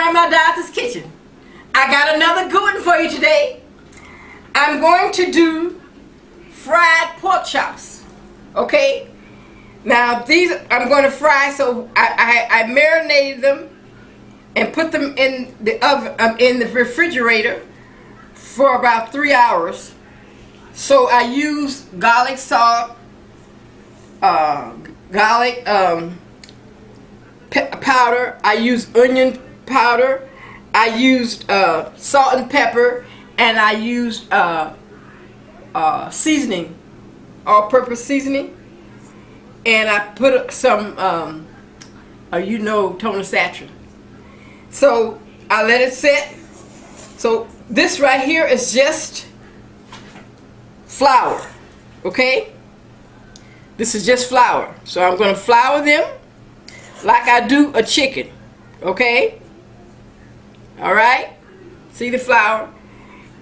Grandma Doctor's Kitchen. I got another good one for you today. I'm going to do fried pork chops. Okay? Now these I'm going to fry, so I marinated them and put them in the oven, in the refrigerator for about 3 hours. So I use garlic salt, garlic powder. I use onion powder. I used salt and pepper, and I used seasoning, all-purpose seasoning, and I put some tomato satchel. So I let it sit. So this right here is just flour, okay? This is just flour. So I'm going to flour them like I do a chicken, okay? All right? See the flour?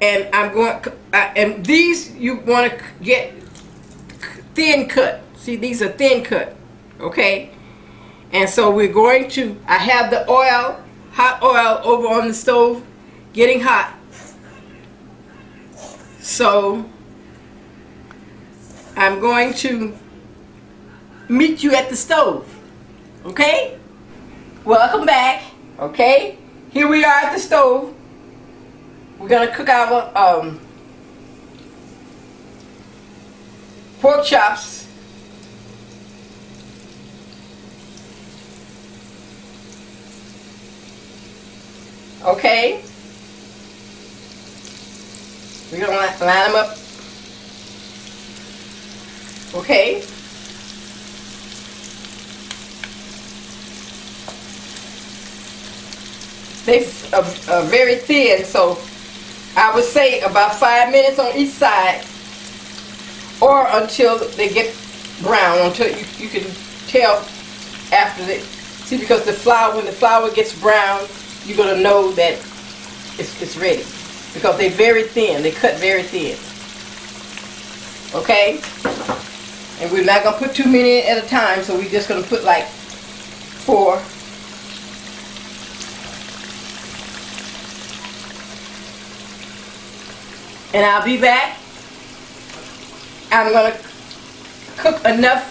And I'm going, and these you want to get thin cut. See, these are thin cut, okay? And so we're going to, I have the oil, hot oil over on the stove, getting hot. So I'm going to meet you at the stove, okay? Welcome back, okay? Here we are at the stove. We're gonna cook our pork chops. Okay? We're gonna line them up. Okay? They are very thin, so I would say about 5 minutes on each side, or until they get brown, until you can tell after they see, because the flour, when the flour gets brown, you're gonna know that it's ready, because they're very thin. They cut very thin. Okay, and we're not gonna put too many in at a time, so we're just gonna put like 4. And I'll be back. I'm going to cook enough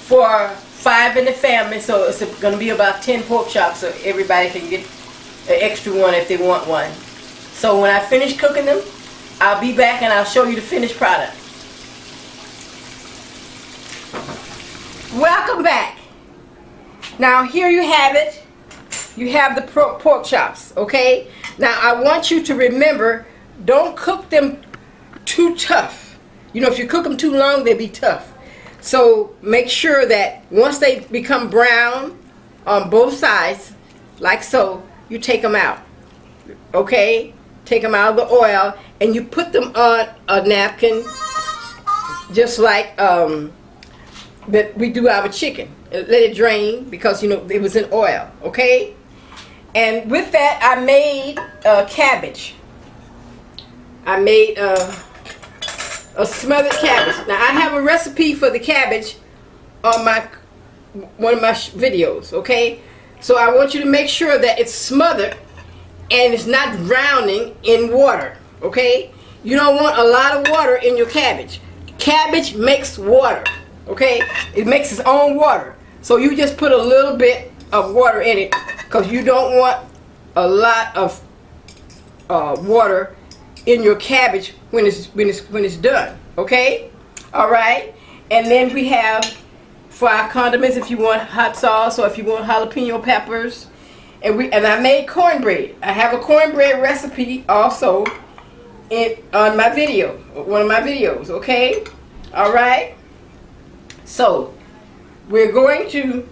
for 5 in the family, so it's going to be about 10 pork chops, so everybody can get an extra one if they want one. So when I finish cooking them, I'll be back and I'll show you the finished product. Welcome back. Now here you have it. You have the pork chops, okay? Now I want you to remember, don't cook them too tough. You know, if you cook them too long, they'll be tough. So make sure that once they become brown on both sides, like so, you take them out. Okay? Take them out of the oil, and you put them on a napkin, just like that we do our chicken. Let it drain, because you know it was in oil. Okay? And with that, I made cabbage. I made a smothered cabbage. Now I have a recipe for the cabbage on one of my videos, okay? So I want you to make sure that it's smothered and it's not drowning in water, okay? You don't want a lot of water in your cabbage. Cabbage makes water, okay? It makes its own water. So you just put a little bit of water in it, because you don't want a lot of water in your cabbage when it's done, okay? All right, and then we have for our condiments, if you want hot sauce or if you want jalapeno peppers, and I made cornbread. I have a cornbread recipe also on my video, one of my videos, okay? All right, so we're going to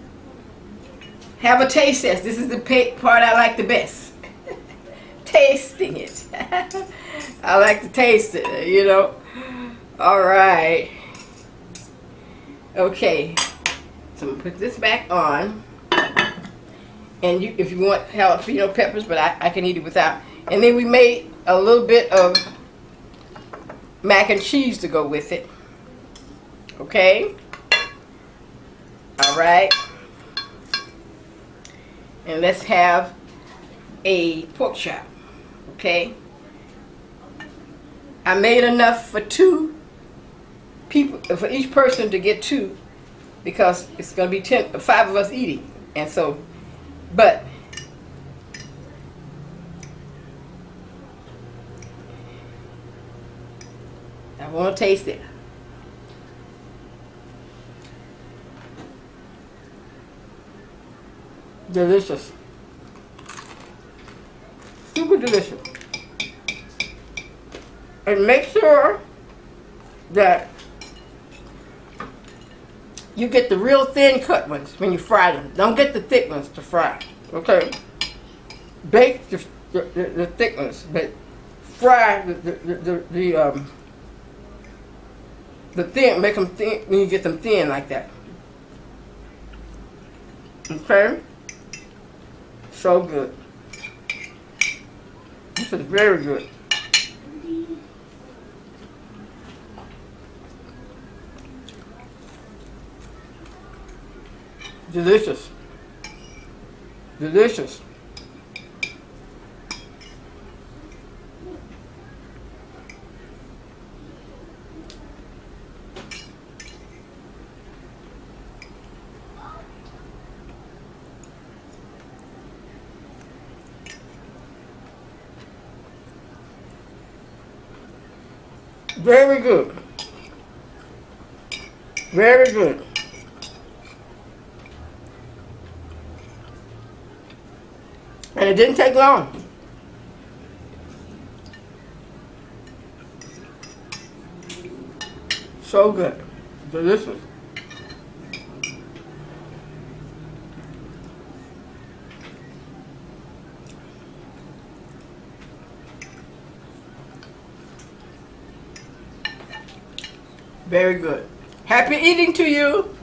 have a taste test. This is the part I like the best. Tasting it. I like to taste it, you know. All right. Okay. So I'm gonna put this back on. And if you want jalapeno peppers, but I can eat it without. And then we made a little bit of mac and cheese to go with it. Okay. All right. And let's have a pork chop. Okay, I made enough for 2 people, for each person to get 2, because it's going to be 5 of us eating, and so, but I want to taste it. Delicious. Super delicious. And make sure that you get the real thin cut ones when you fry them. Don't get the thick ones to fry. Okay? Bake the thick ones, but fry the thin. Make them thin when you get them thin like that. Okay? So good. This is very good. Delicious. Delicious. Very good. Very good. And it didn't take long. So good. Delicious. Very good. Happy eating to you.